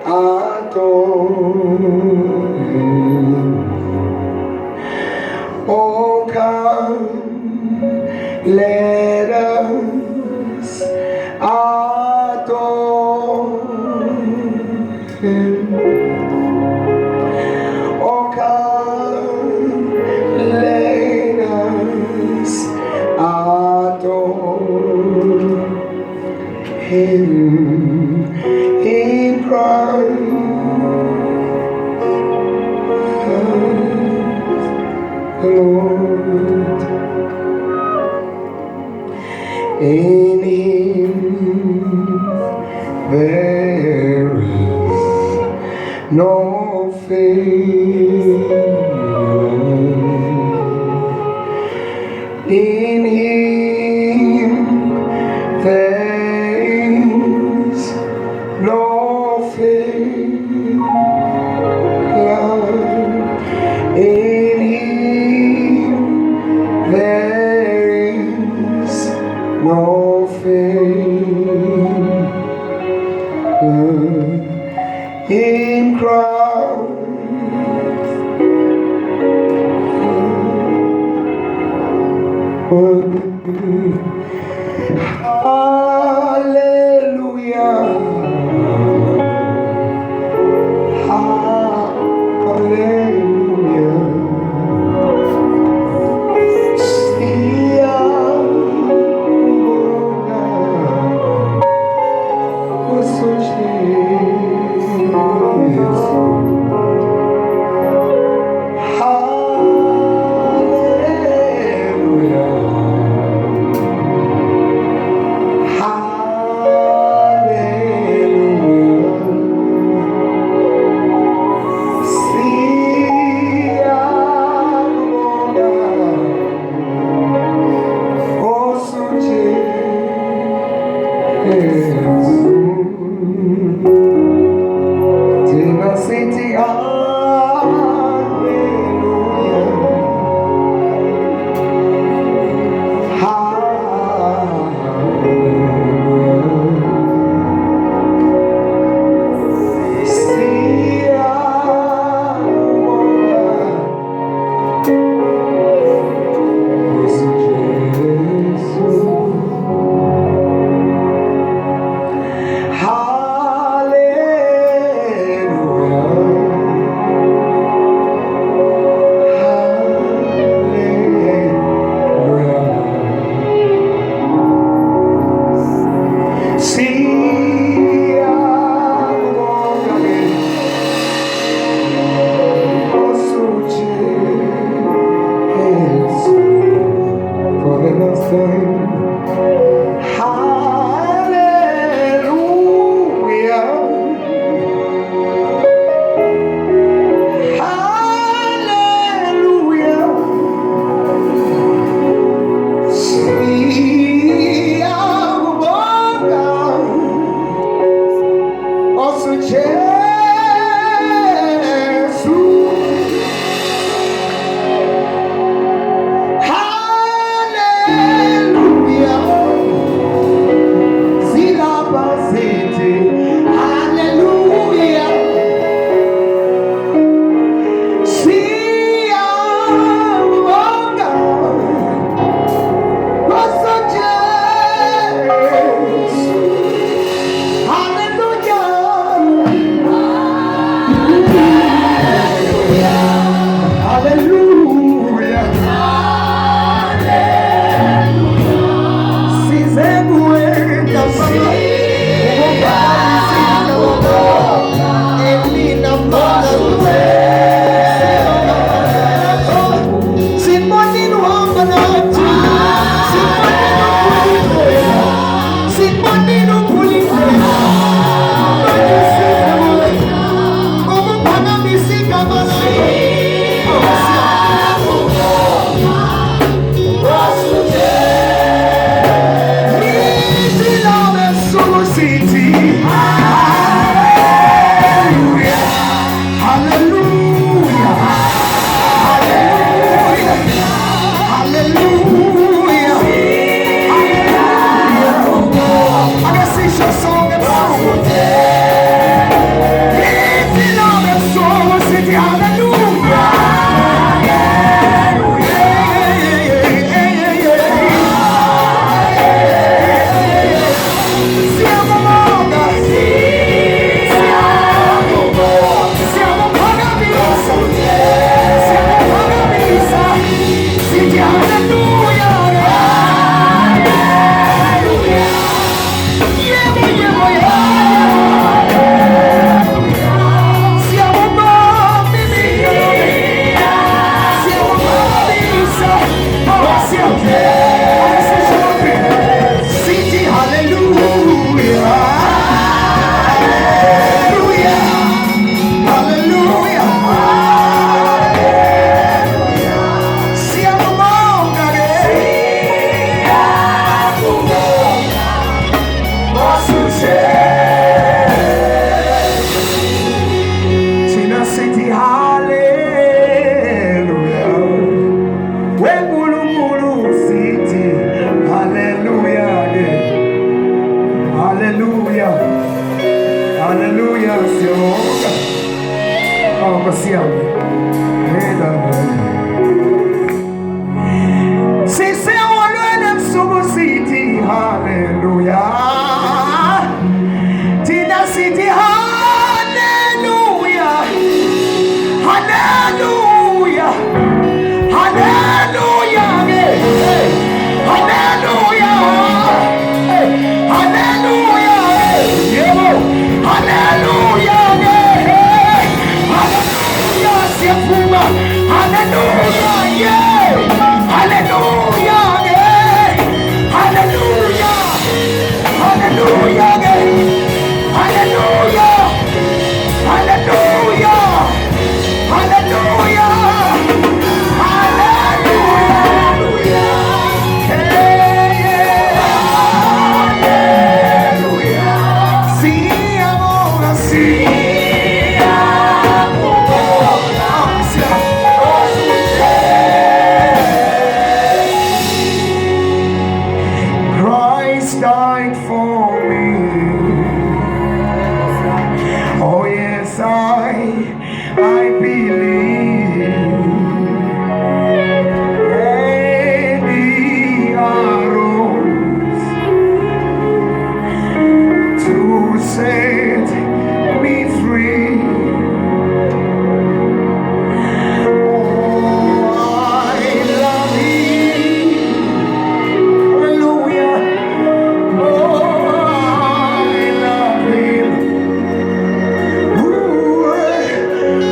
adore Him. Oh, come, let us adore Him. Oh, come, let us adore Him in Christ, Lord. In Him there is no failure. In Him there is no failure. In Him there is no failure. In Christ, hallelujah, hallelujah. Hallelujah. Hallelujah, Senhor. Oh, Marcial. Se seu olho é subsidi, hallelujah. Tina city, hallelujah. Hallelujah. Hallelujah. Hey. Hallelujah. Hey. Hallelujah. Hey. Hallelujah. Hey. Hallelujah. Siafuma. Hallelujah. Yeah. Hallelujah. Yeah. Hallelujah. Hallelujah. Yeah. Hallelujah. Hallelujah. Hallelujah. Hallelujah. Hey, yeah. Hallelujah. See, amor, see. Christ died for me. Oh yes, I believe. And He arose to set me free. Oh, I love Him. Hallelujah. Oh, I love Him. Ooh,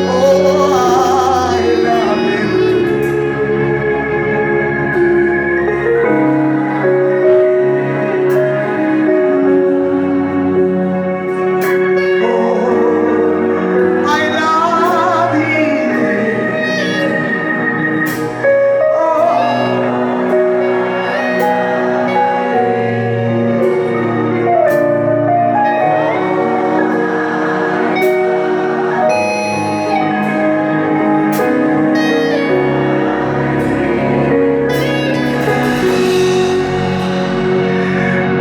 oh, I love Him. Oh, I love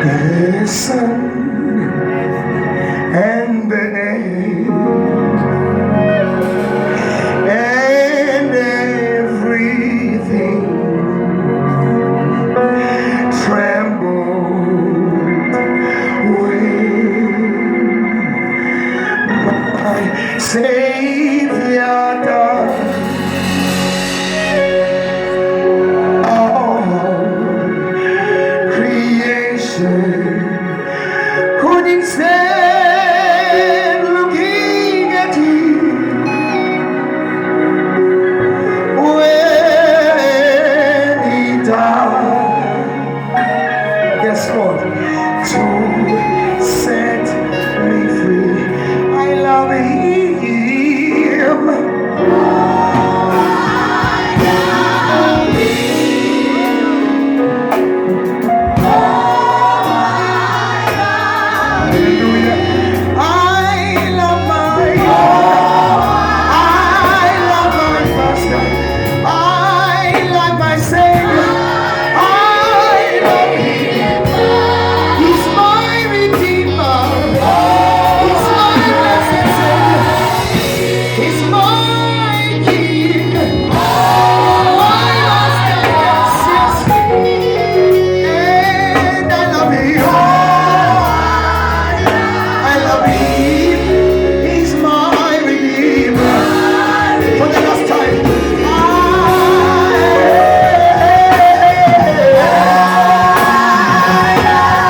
the sun and the air and everything trembled when my Savior